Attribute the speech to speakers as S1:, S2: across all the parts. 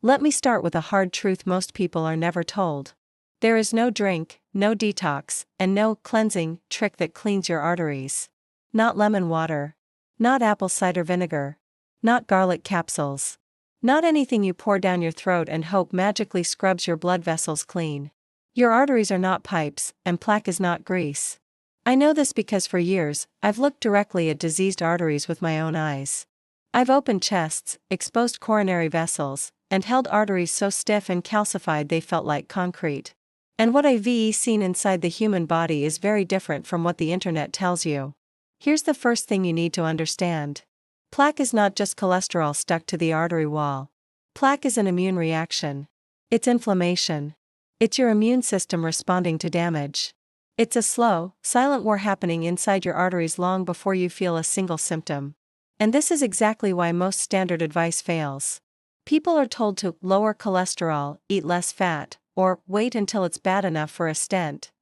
S1: Let me start with a hard truth most people are never told. There is no drink, no detox, and no cleansing trick that cleans your arteries. Not lemon water. Not apple cider vinegar. Not garlic capsules. Not anything you pour down your throat and hope magically scrubs your blood vessels clean. Your arteries are not pipes, and plaque is not grease. I know this because for years, I've looked directly at diseased arteries with my own eyes. I've opened chests, exposed coronary vessels, and held arteries so stiff and calcified they felt like concrete. And what I've seen inside the human body is very different from what the internet tells you. Here's the first thing you need to understand. Plaque is not just cholesterol stuck to the artery wall. Plaque is an immune reaction. It's inflammation. It's your immune system responding to damage. It's a slow, silent war happening inside your arteries long before you feel a single symptom. And this is exactly why most standard advice fails. People are told to lower cholesterol, eat less fat, or wait until it's bad enough for a stent.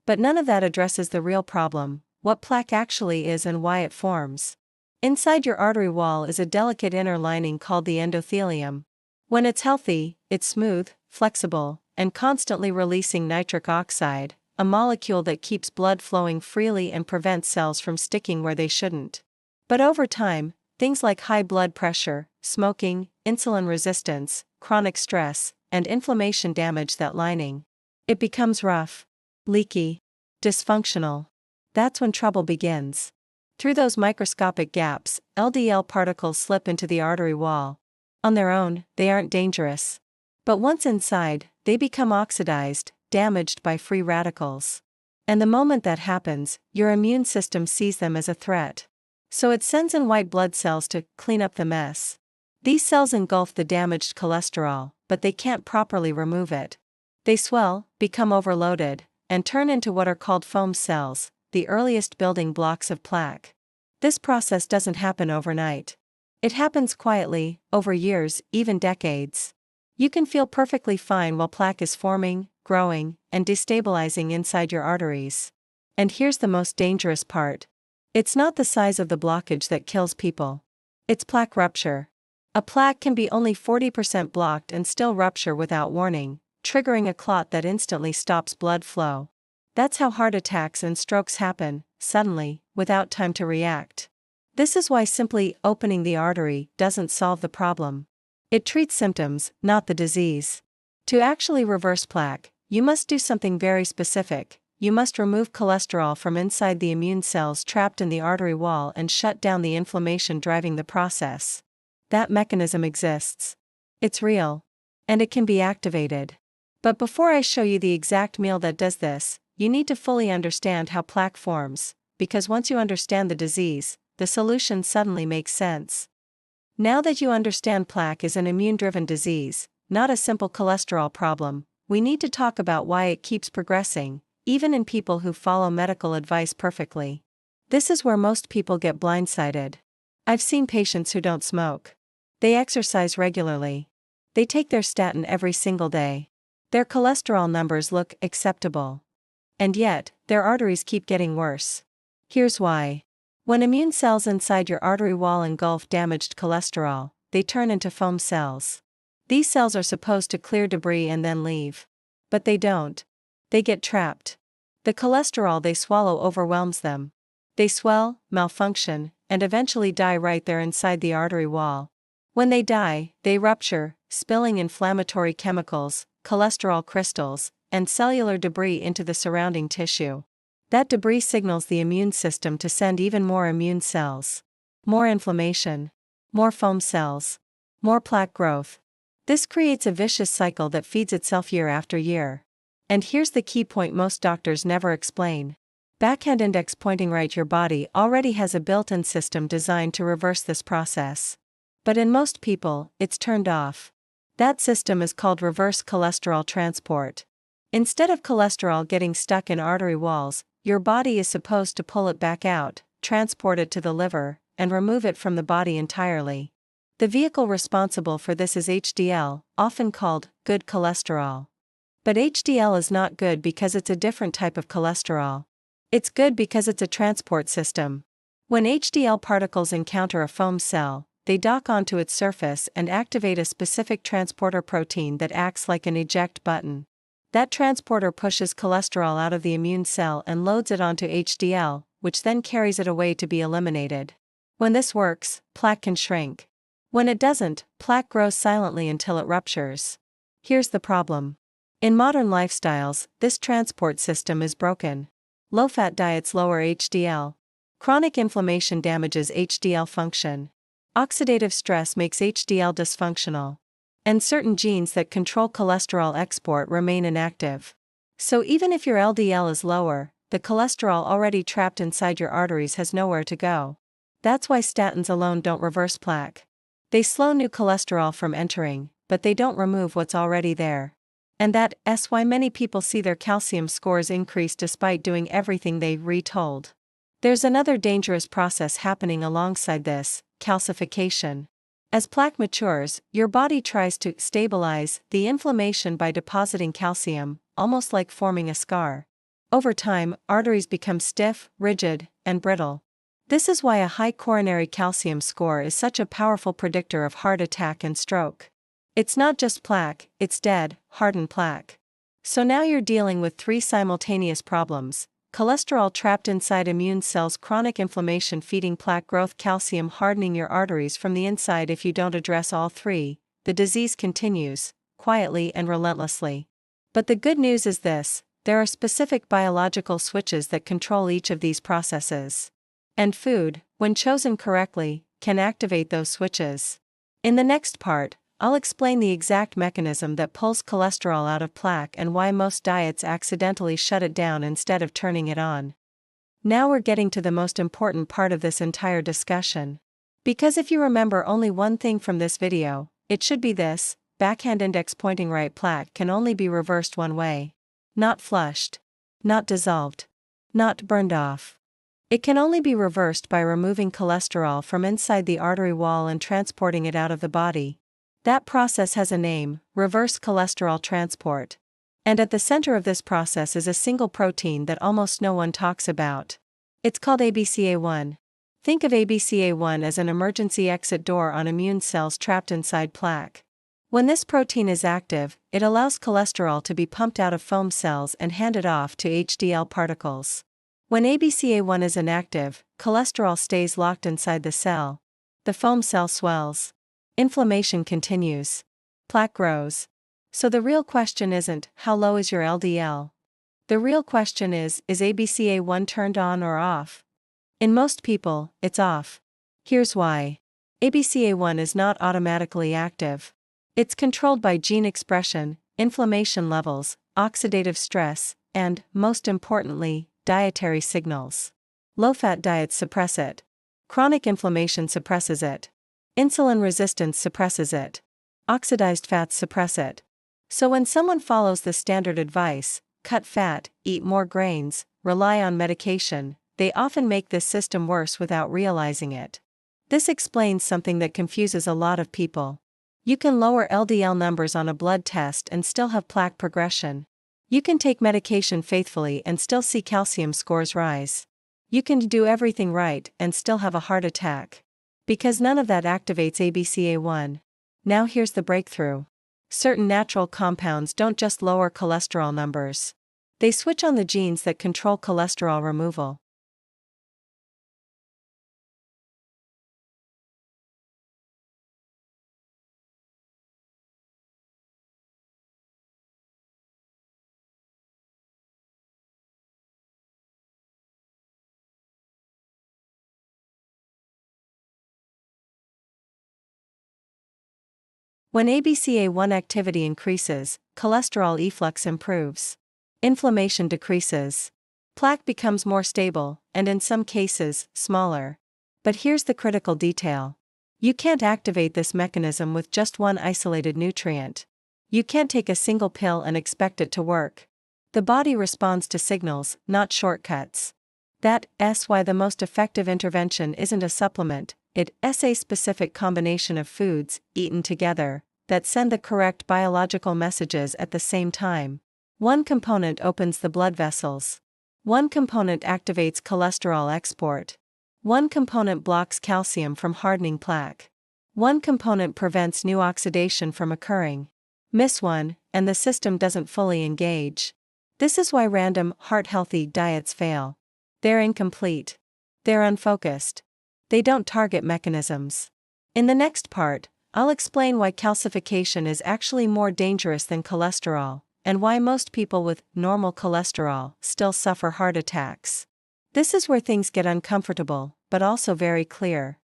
S1: But none of that addresses the real problem, what plaque actually is and why it forms. Inside your artery wall is a delicate inner lining called the endothelium. When it's healthy, it's smooth, flexible, and constantly releasing nitric oxide, a molecule that keeps blood flowing freely and prevents cells from sticking where they shouldn't. But over time, things like high blood pressure, smoking, insulin resistance, chronic stress, and inflammation damage that lining. It becomes rough, leaky, dysfunctional. That's when trouble begins. Through those microscopic gaps, LDL particles slip into the artery wall. On their own, they aren't dangerous. But once inside, they become oxidized, damaged by free radicals. And the moment that happens, your immune system sees them as a threat. So it sends in white blood cells to clean up the mess. These cells engulf the damaged cholesterol, but they can't properly remove it. They swell, become overloaded, and turn into what are called foam cells, the earliest building blocks of plaque. This process doesn't happen overnight. It happens quietly, over years, even decades. You can feel perfectly fine while plaque is forming, growing, and destabilizing inside your arteries. And here's the most dangerous part. It's not the size of the blockage that kills people. It's plaque rupture. A plaque can be only 40% blocked and still rupture without warning, triggering a clot that instantly stops blood flow. That's how heart attacks and strokes happen, suddenly, without time to react. This is why simply opening the artery doesn't solve the problem. It treats symptoms, not the disease. To actually reverse plaque, you must do something very specific. You must remove cholesterol from inside the immune cells trapped in the artery wall and shut down the inflammation driving the process. That mechanism exists. It's real. And it can be activated. But before I show you the exact meal that does this, you need to fully understand how plaque forms, because once you understand the disease, the solution suddenly makes sense. Now that you understand plaque is an immune-driven disease, not a simple cholesterol problem, we need to talk about why it keeps progressing, even in people who follow medical advice perfectly. This is where most people get blindsided. I've seen patients who don't smoke. They exercise regularly. They take their statin every single day. Their cholesterol numbers look acceptable. And yet, their arteries keep getting worse. Here's why. When immune cells inside your artery wall engulf damaged cholesterol, they turn into foam cells. These cells are supposed to clear debris and then leave. But they don't. They get trapped. The cholesterol they swallow overwhelms them. They swell, malfunction, and eventually die right there inside the artery wall. When they die, they rupture, spilling inflammatory chemicals, cholesterol crystals, and cellular debris into the surrounding tissue. That debris signals the immune system to send even more immune cells. More inflammation. More foam cells. More plaque growth. This creates a vicious cycle that feeds itself year after year. And here's the key point most doctors never explain. Backhand index pointing right, your body already has a built-in system designed to reverse this process. But in most people, it's turned off. That system is called reverse cholesterol transport. Instead of cholesterol getting stuck in artery walls, your body is supposed to pull it back out, transport it to the liver, and remove it from the body entirely. The vehicle responsible for this is HDL, often called good cholesterol. But HDL is not good because it's a different type of cholesterol. It's good because it's a transport system. When HDL particles encounter a foam cell, they dock onto its surface and activate a specific transporter protein that acts like an eject button. That transporter pushes cholesterol out of the immune cell and loads it onto HDL, which then carries it away to be eliminated. When this works, plaque can shrink. When it doesn't, plaque grows silently until it ruptures. Here's the problem. In modern lifestyles, this transport system is broken. Low-fat diets lower HDL. Chronic inflammation damages HDL function. Oxidative stress makes HDL dysfunctional. And certain genes that control cholesterol export remain inactive. So even if your LDL is lower, the cholesterol already trapped inside your arteries has nowhere to go. That's why statins alone don't reverse plaque. They slow new cholesterol from entering, but they don't remove what's already there. And that's why many people see their calcium scores increase despite doing everything they retold. There's another dangerous process happening alongside this: calcification. As plaque matures, your body tries to stabilize the inflammation by depositing calcium, almost like forming a scar. Over time, arteries become stiff, rigid, and brittle. This is why a high coronary calcium score is such a powerful predictor of heart attack and stroke. It's not just plaque, it's dead, hardened plaque. So now you're dealing with three simultaneous problems: cholesterol trapped inside immune cells, chronic inflammation feeding plaque growth, calcium hardening your arteries from the inside. If you don't address all three, the disease continues, quietly and relentlessly. But the good news is this: there are specific biological switches that control each of these processes. And food, when chosen correctly, can activate those switches. In the next part, I'll explain the exact mechanism that pulls cholesterol out of plaque and why most diets accidentally shut it down instead of turning it on. Now we're getting to the most important part of this entire discussion. Because if you remember only one thing from this video, it should be this: backhand index pointing right, plaque can only be reversed one way. Not flushed. Not dissolved. Not burned off. It can only be reversed by removing cholesterol from inside the artery wall and transporting it out of the body. That process has a name: reverse cholesterol transport. And at the center of this process is a single protein that almost no one talks about. It's called ABCA1. Think of ABCA1 as an emergency exit door on immune cells trapped inside plaque. When this protein is active, it allows cholesterol to be pumped out of foam cells and handed off to HDL particles. When ABCA1 is inactive, cholesterol stays locked inside the cell. The foam cell swells. Inflammation continues. Plaque grows. So the real question isn't, how low is your LDL? The real question is ABCA1 turned on or off? In most people, it's off. Here's why. ABCA1 is not automatically active. It's controlled by gene expression, inflammation levels, oxidative stress, and, most importantly, dietary signals. Low-fat diets suppress it. Chronic inflammation suppresses it. Insulin resistance suppresses it. Oxidized fats suppress it. So when someone follows the standard advice, cut fat, eat more grains, rely on medication, they often make this system worse without realizing it. This explains something that confuses a lot of people. You can lower LDL numbers on a blood test and still have plaque progression. You can take medication faithfully and still see calcium scores rise. You can do everything right and still have a heart attack. Because none of that activates ABCA1. Now here's the breakthrough. Certain natural compounds don't just lower cholesterol numbers. They switch on the genes that control cholesterol removal. When ABCA1 activity increases, cholesterol efflux improves. Inflammation decreases. Plaque becomes more stable, and in some cases, smaller. But here's the critical detail. You can't activate this mechanism with just one isolated nutrient. You can't take a single pill and expect it to work. The body responds to signals, not shortcuts. That's why the most effective intervention isn't a supplement, it's a specific combination of foods, eaten together, that send the correct biological messages at the same time. One component opens the blood vessels. One component activates cholesterol export. One component blocks calcium from hardening plaque. One component prevents new oxidation from occurring. Miss one, and the system doesn't fully engage. This is why random, heart-healthy diets fail. They're incomplete. They're unfocused. They don't target mechanisms. In the next part, I'll explain why calcification is actually more dangerous than cholesterol, and why most people with normal cholesterol still suffer heart attacks. This is where things get uncomfortable, but also very clear.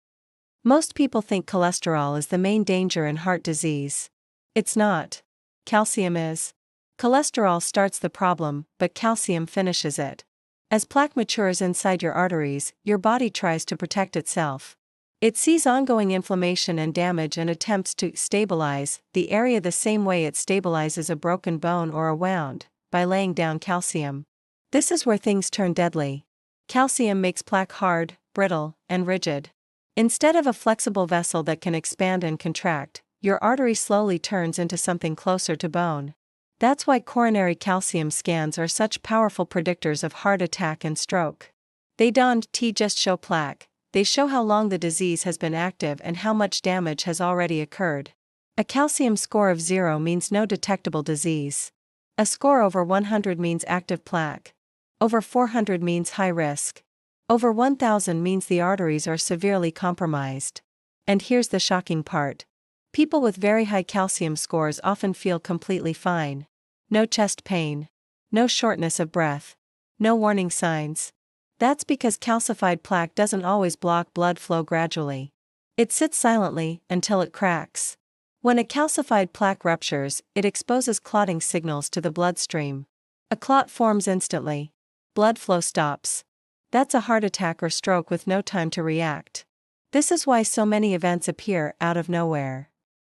S1: Most people think cholesterol is the main danger in heart disease. It's not. Calcium is. Cholesterol starts the problem, but calcium finishes it. As plaque matures inside your arteries, your body tries to protect itself. It sees ongoing inflammation and damage and attempts to stabilize the area the same way it stabilizes a broken bone or a wound, by laying down calcium. This is where things turn deadly. Calcium makes plaque hard, brittle, and rigid. Instead of a flexible vessel that can expand and contract, your artery slowly turns into something closer to bone. That's why coronary calcium scans are such powerful predictors of heart attack and stroke. They don't just show plaque, they show how long the disease has been active and how much damage has already occurred. A calcium score of 0 means no detectable disease. A score over 100 means active plaque. Over 400 means high risk. Over 1000 means the arteries are severely compromised. And here's the shocking part. People with very high calcium scores often feel completely fine. No chest pain. No shortness of breath. No warning signs. That's because calcified plaque doesn't always block blood flow gradually. It sits silently until it cracks. When a calcified plaque ruptures, it exposes clotting signals to the bloodstream. A clot forms instantly. Blood flow stops. That's a heart attack or stroke with no time to react. This is why so many events appear out of nowhere.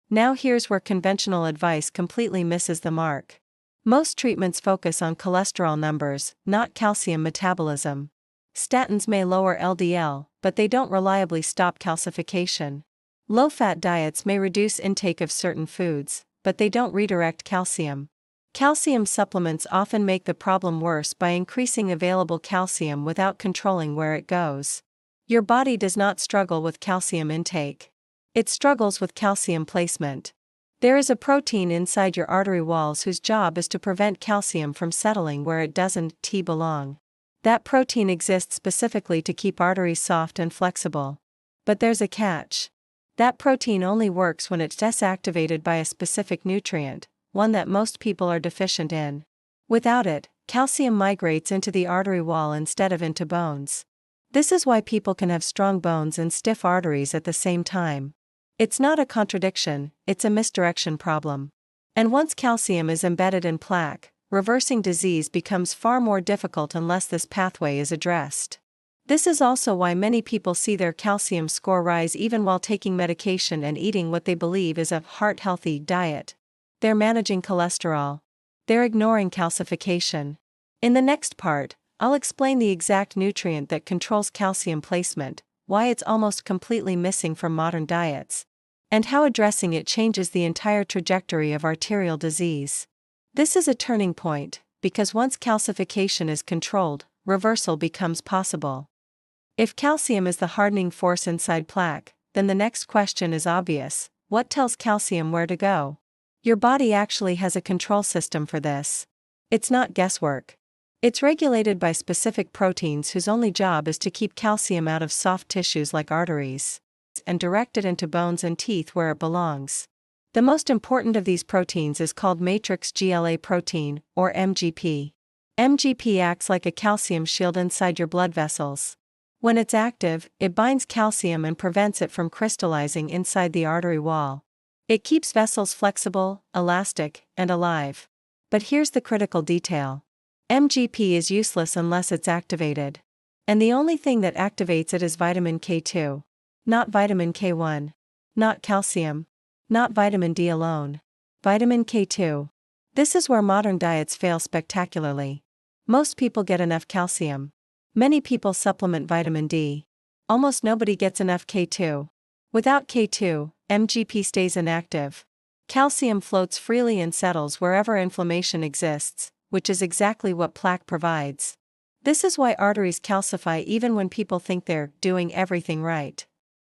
S1: Now here's where conventional advice completely misses the mark. Most treatments focus on cholesterol numbers, not calcium metabolism. Statins may lower LDL, but they don't reliably stop calcification. Low-fat diets may reduce intake of certain foods, but they don't redirect calcium. Calcium supplements often make the problem worse by increasing available calcium without controlling where it goes. Your body does not struggle with calcium intake. It struggles with calcium placement. There is a protein inside your artery walls whose job is to prevent calcium from settling where it doesn't belong. That protein exists specifically to keep arteries soft and flexible. But there's a catch. That protein only works when it's desactivated by a specific nutrient, one that most people are deficient in. Without it, calcium migrates into the artery wall instead of into bones. This is why people can have strong bones and stiff arteries at the same time. It's not a contradiction, it's a misdirection problem. And once calcium is embedded in plaque, reversing disease becomes far more difficult unless this pathway is addressed. This is also why many people see their calcium score rise even while taking medication and eating what they believe is a heart-healthy diet. They're managing cholesterol. They're ignoring calcification. In the next part, I'll explain the exact nutrient that controls calcium placement, why it's almost completely missing from modern diets, and how addressing it changes the entire trajectory of arterial disease. This is a turning point, because once calcification is controlled, reversal becomes possible. If calcium is the hardening force inside plaque, then the next question is obvious: what tells calcium where to go? Your body actually has a control system for this. It's not guesswork. It's regulated by specific proteins whose only job is to keep calcium out of soft tissues like arteries, and direct it into bones and teeth where it belongs. The most important of these proteins is called matrix GLA protein, or MGP. MGP acts like a calcium shield inside your blood vessels. When it's active, it binds calcium and prevents it from crystallizing inside the artery wall. It keeps vessels flexible, elastic, and alive. But here's the critical detail. MGP is useless unless it's activated. And the only thing that activates it is vitamin K2. Not vitamin K1. Not calcium. Not vitamin D alone. Vitamin K2. This is where modern diets fail spectacularly. Most people get enough calcium. Many people supplement vitamin D. Almost nobody gets enough K2. Without K2, MGP stays inactive. Calcium floats freely and settles wherever inflammation exists, which is exactly what plaque provides. This is why arteries calcify even when people think they're doing everything right.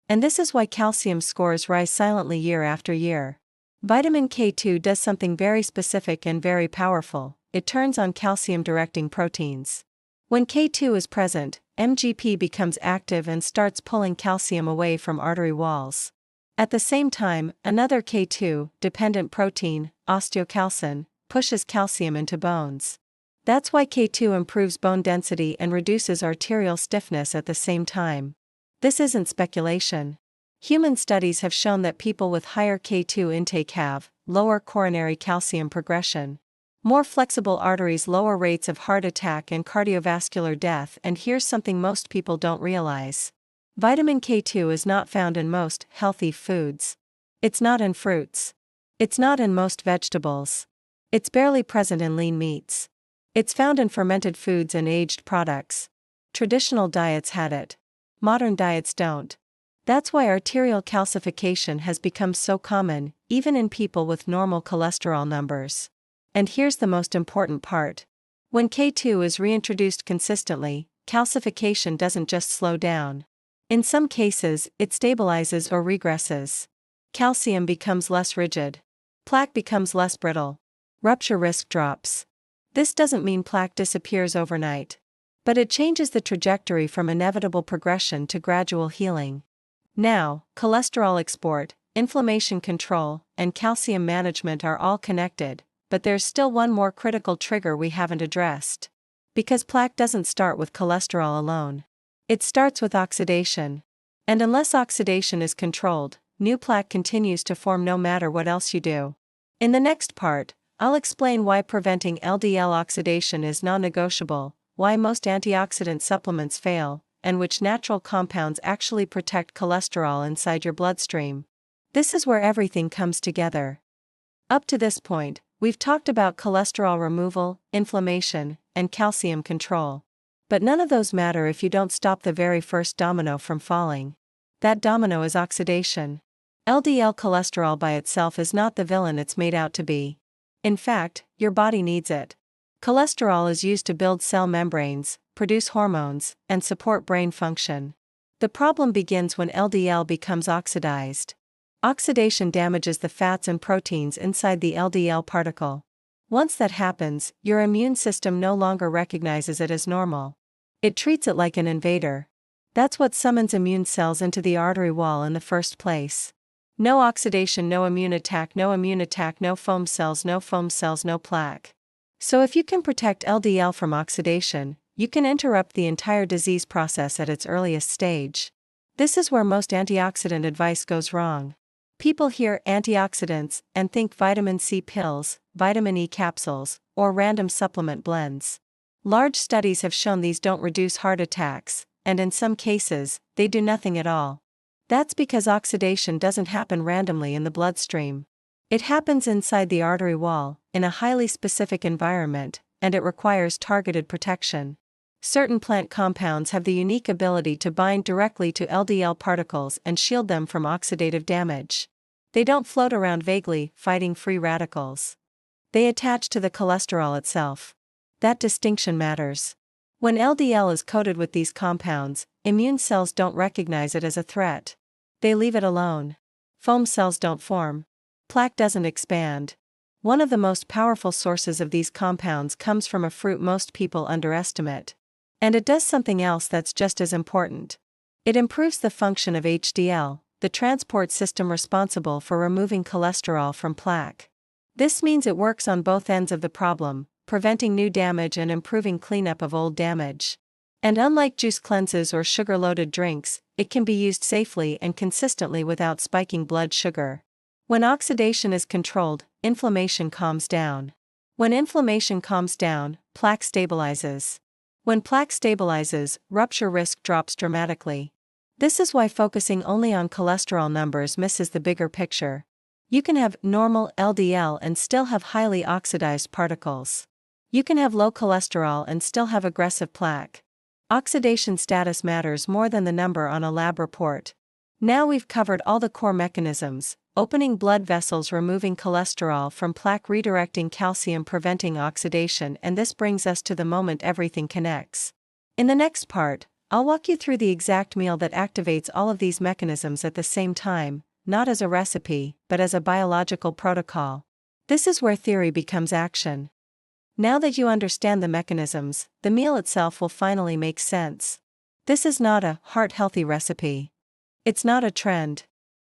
S1: And this is why calcium scores rise silently year after year. Vitamin K2 does something very specific and very powerful. It turns on calcium-directing proteins. When K2 is present, MGP becomes active and starts pulling calcium away from artery walls. At the same time, another K2-dependent protein, osteocalcin, pushes calcium into bones. That's why K2 improves bone density and reduces arterial stiffness at the same time. This isn't speculation. Human studies have shown that people with higher K2 intake have lower coronary calcium progression, more flexible arteries, lower rates of heart attack and cardiovascular death, and here's something most people don't realize. Vitamin K2 is not found in most healthy foods. It's not in fruits. It's not in most vegetables. It's barely present in lean meats. It's found in fermented foods and aged products. Traditional diets had it. Modern diets don't. That's why arterial calcification has become so common, even in people with normal cholesterol numbers. And here's the most important part. When K2 is reintroduced consistently, calcification doesn't just slow down. In some cases, it stabilizes or regresses. Calcium becomes less rigid. Plaque becomes less brittle. Rupture risk drops. This doesn't mean plaque disappears overnight. But it changes the trajectory from inevitable progression to gradual healing. Now, cholesterol export, inflammation control, and calcium management are all connected, but there's still one more critical trigger we haven't addressed. Because plaque doesn't start with cholesterol alone. It starts with oxidation. And unless oxidation is controlled, new plaque continues to form no matter what else you do. In the next part, I'll explain why preventing LDL oxidation is non-negotiable, why most antioxidant supplements fail, and which natural compounds actually protect cholesterol inside your bloodstream. This is where everything comes together. Up to this point, we've talked about cholesterol removal, inflammation, and calcium control. But none of those matter if you don't stop the very first domino from falling. That domino is oxidation. LDL cholesterol by itself is not the villain it's made out to be. In fact, your body needs it. Cholesterol is used to build cell membranes, produce hormones, and support brain function. The problem begins when LDL becomes oxidized. Oxidation damages the fats and proteins inside the LDL particle. Once that happens, your immune system no longer recognizes it as normal. It treats it like an invader. That's what summons immune cells into the artery wall in the first place. No oxidation, no immune attack, no immune attack, no foam cells, no foam cells, no plaque. So if you can protect LDL from oxidation, you can interrupt the entire disease process at its earliest stage. This is where most antioxidant advice goes wrong. People hear antioxidants and think vitamin C pills, vitamin E capsules, or random supplement blends. Large studies have shown these don't reduce heart attacks, and in some cases, they do nothing at all. That's because oxidation doesn't happen randomly in the bloodstream. It happens inside the artery wall, in a highly specific environment, and it requires targeted protection. Certain plant compounds have the unique ability to bind directly to LDL particles and shield them from oxidative damage. They don't float around vaguely, fighting free radicals. They attach to the cholesterol itself. That distinction matters. When LDL is coated with these compounds, immune cells don't recognize it as a threat. They leave it alone. Foam cells don't form. Plaque doesn't expand. One of the most powerful sources of these compounds comes from a fruit most people underestimate. And it does something else that's just as important. It improves the function of HDL, the transport system responsible for removing cholesterol from plaque. This means it works on both ends of the problem, preventing new damage and improving cleanup of old damage. And unlike juice cleanses or sugar-loaded drinks, it can be used safely and consistently without spiking blood sugar. When oxidation is controlled, inflammation calms down. When inflammation calms down, plaque stabilizes. When plaque stabilizes, rupture risk drops dramatically. This is why focusing only on cholesterol numbers misses the bigger picture. You can have normal LDL and still have highly oxidized particles. You can have low cholesterol and still have aggressive plaque. Oxidation status matters more than the number on a lab report. Now we've covered all the core mechanisms: opening blood vessels, removing cholesterol from plaque, redirecting calcium, preventing oxidation, and this brings us to the moment everything connects. In the next part, I'll walk you through the exact meal that activates all of these mechanisms at the same time, not as a recipe, but as a biological protocol. This is where theory becomes action. Now that you understand the mechanisms, the meal itself will finally make sense. This is not a heart-healthy recipe. It's not a trend.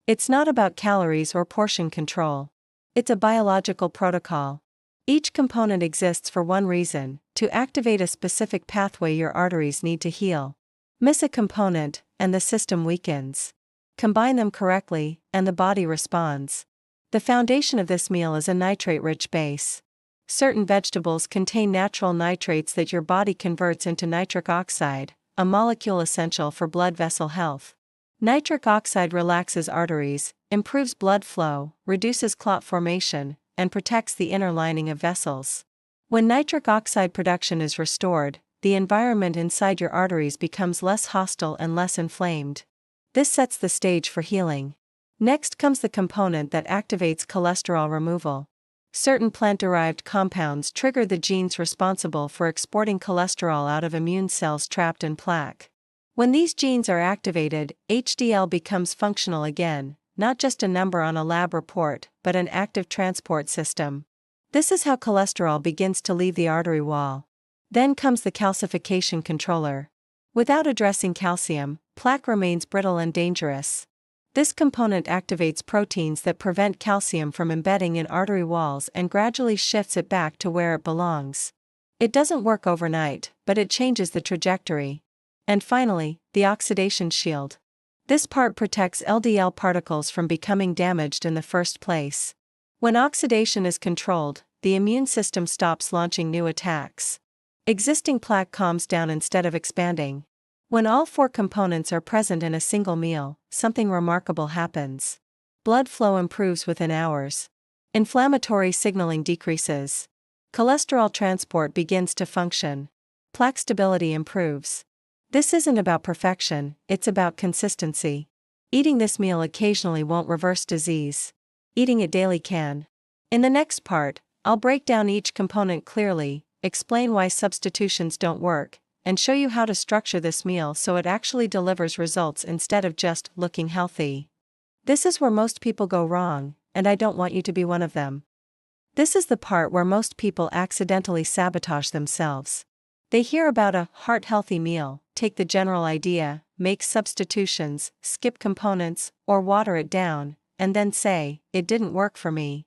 S1: It's not about calories or portion control. It's a biological protocol. Each component exists for one reason: to activate a specific pathway your arteries need to heal. Miss a component, and the system weakens. Combine them correctly, and the body responds. The foundation of this meal is a nitrate-rich base. Certain vegetables contain natural nitrates that your body converts into nitric oxide, a molecule essential for blood vessel health. Nitric oxide relaxes arteries, improves blood flow, reduces clot formation, and protects the inner lining of vessels. When nitric oxide production is restored, the environment inside your arteries becomes less hostile and less inflamed. This sets the stage for healing. Next comes the component that activates cholesterol removal. Certain plant-derived compounds trigger the genes responsible for exporting cholesterol out of immune cells trapped in plaque. When these genes are activated, HDL becomes functional again, not just a number on a lab report, but an active transport system. This is how cholesterol begins to leave the artery wall. Then comes the calcification controller. Without addressing calcium, plaque remains brittle and dangerous. This component activates proteins that prevent calcium from embedding in artery walls and gradually shifts it back to where it belongs. It doesn't work overnight, but it changes the trajectory. And finally, the oxidation shield. This part protects LDL particles from becoming damaged in the first place. When oxidation is controlled, the immune system stops launching new attacks. Existing plaque calms down instead of expanding. When all four components are present in a single meal, something remarkable happens. Blood flow improves within hours. Inflammatory signaling decreases. Cholesterol transport begins to function. Plaque stability improves. This isn't about perfection, it's about consistency. Eating this meal occasionally won't reverse disease. Eating it daily can. In the next part, I'll break down each component clearly, explain why substitutions don't work, and show you how to structure this meal so it actually delivers results instead of just looking healthy. This is where most people go wrong, and I don't want you to be one of them. This is the part where most people accidentally sabotage themselves. They hear about a heart-healthy meal, take the general idea, make substitutions, skip components, or water it down, and then say, "It didn't work for me."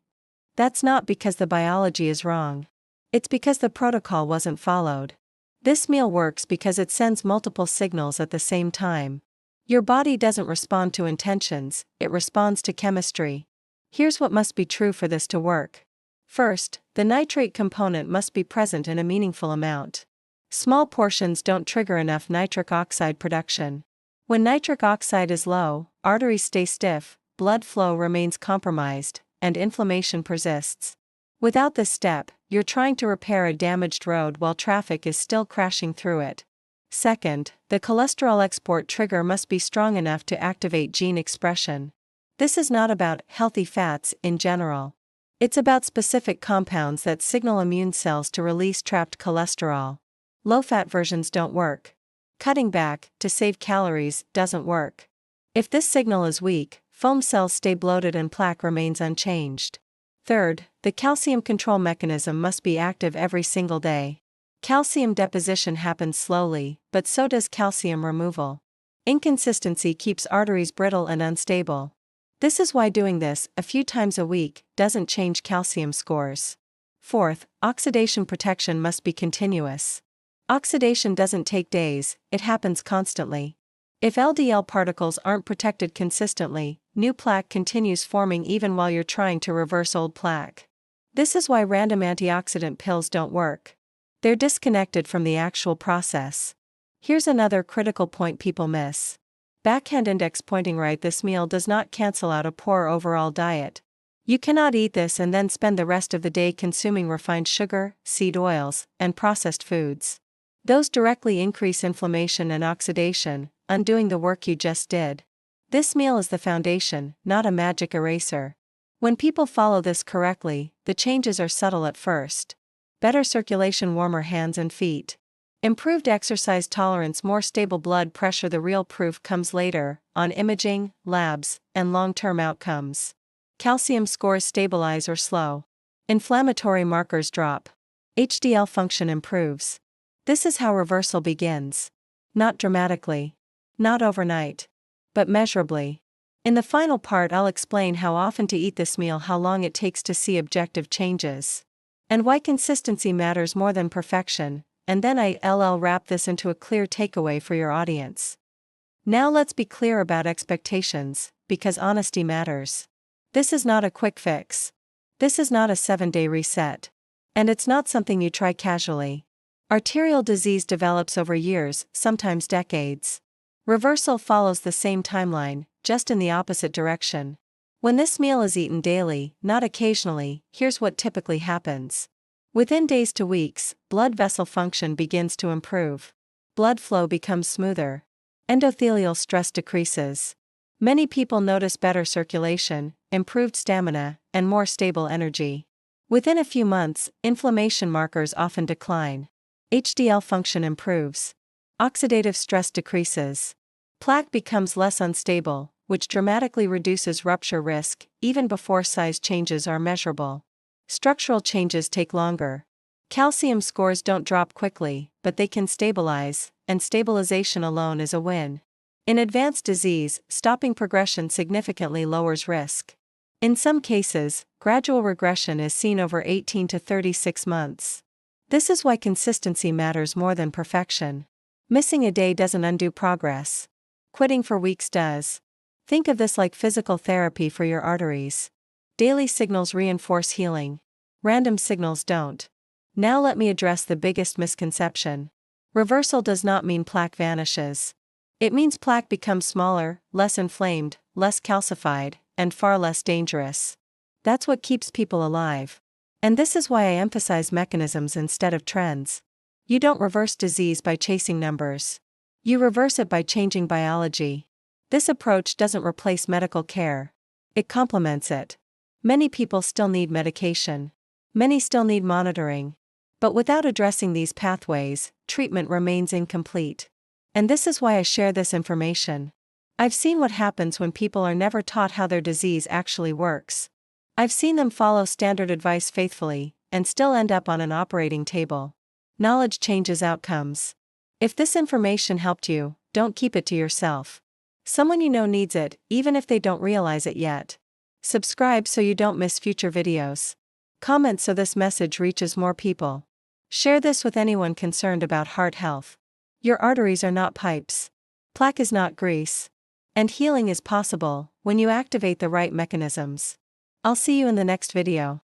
S1: That's not because the biology is wrong. It's because the protocol wasn't followed. This meal works because it sends multiple signals at the same time. Your body doesn't respond to intentions, it responds to chemistry. Here's what must be true for this to work. First, the nitrate component must be present in a meaningful amount. Small portions don't trigger enough nitric oxide production. When nitric oxide is low, arteries stay stiff, blood flow remains compromised, and inflammation persists. Without this step, you're trying to repair a damaged road while traffic is still crashing through it. Second, the cholesterol export trigger must be strong enough to activate gene expression. This is not about healthy fats in general. It's about specific compounds that signal immune cells to release trapped cholesterol. Low-fat versions don't work. Cutting back, to save calories, doesn't work. If this signal is weak, foam cells stay bloated and plaque remains unchanged. Third, the calcium control mechanism must be active every single day. Calcium deposition happens slowly, but so does calcium removal. Inconsistency keeps arteries brittle and unstable. This is why doing this a few times a week doesn't change calcium scores. Fourth, oxidation protection must be continuous. Oxidation doesn't take days, it happens constantly. If LDL particles aren't protected consistently, new plaque continues forming even while you're trying to reverse old plaque. This is why random antioxidant pills don't work. They're disconnected from the actual process. Here's another critical point people miss. Backhand index pointing right: this meal does not cancel out a poor overall diet. You cannot eat this and then spend the rest of the day consuming refined sugar, seed oils, and processed foods. Those directly increase inflammation and oxidation, undoing the work you just did. This meal is the foundation, not a magic eraser. When people follow this correctly, the changes are subtle at first. Better circulation, warmer hands and feet. Improved exercise tolerance, more stable blood pressure. The real proof comes later, on imaging, labs, and long-term outcomes. Calcium scores stabilize or slow. Inflammatory markers drop. HDL function improves. This is how reversal begins. Not dramatically. Not overnight. But measurably. In the final part, I'll explain how often to eat this meal, how long it takes to see objective changes, and why consistency matters more than perfection, and then I'll wrap this into a clear takeaway for your audience. Now let's be clear about expectations, because honesty matters. This is not a quick fix. This is not a 7-day reset. And it's not something you try casually. Arterial disease develops over years, sometimes decades. Reversal follows the same timeline, just in the opposite direction. When this meal is eaten daily, not occasionally, here's what typically happens. Within days to weeks, blood vessel function begins to improve. Blood flow becomes smoother. Endothelial stress decreases. Many people notice better circulation, improved stamina, and more stable energy. Within a few months, inflammation markers often decline. HDL function improves. Oxidative stress decreases. Plaque becomes less unstable, which dramatically reduces rupture risk, even before size changes are measurable. Structural changes take longer. Calcium scores don't drop quickly, but they can stabilize, and stabilization alone is a win. In advanced disease, stopping progression significantly lowers risk. In some cases, gradual regression is seen over 18 to 36 months. This is why consistency matters more than perfection. Missing a day doesn't undo progress. Quitting for weeks does. Think of this like physical therapy for your arteries. Daily signals reinforce healing. Random signals don't. Now let me address the biggest misconception. Reversal does not mean plaque vanishes. It means plaque becomes smaller, less inflamed, less calcified, and far less dangerous. That's what keeps people alive. And this is why I emphasize mechanisms instead of trends. You don't reverse disease by chasing numbers. You reverse it by changing biology. This approach doesn't replace medical care. It complements it. Many people still need medication. Many still need monitoring. But without addressing these pathways, treatment remains incomplete. And this is why I share this information. I've seen what happens when people are never taught how their disease actually works. I've seen them follow standard advice faithfully, and still end up on an operating table. Knowledge changes outcomes. If this information helped you, don't keep it to yourself. Someone you know needs it, even if they don't realize it yet. Subscribe so you don't miss future videos. Comment so this message reaches more people. Share this with anyone concerned about heart health. Your arteries are not pipes. Plaque is not grease. And healing is possible when you activate the right mechanisms. I'll see you in the next video.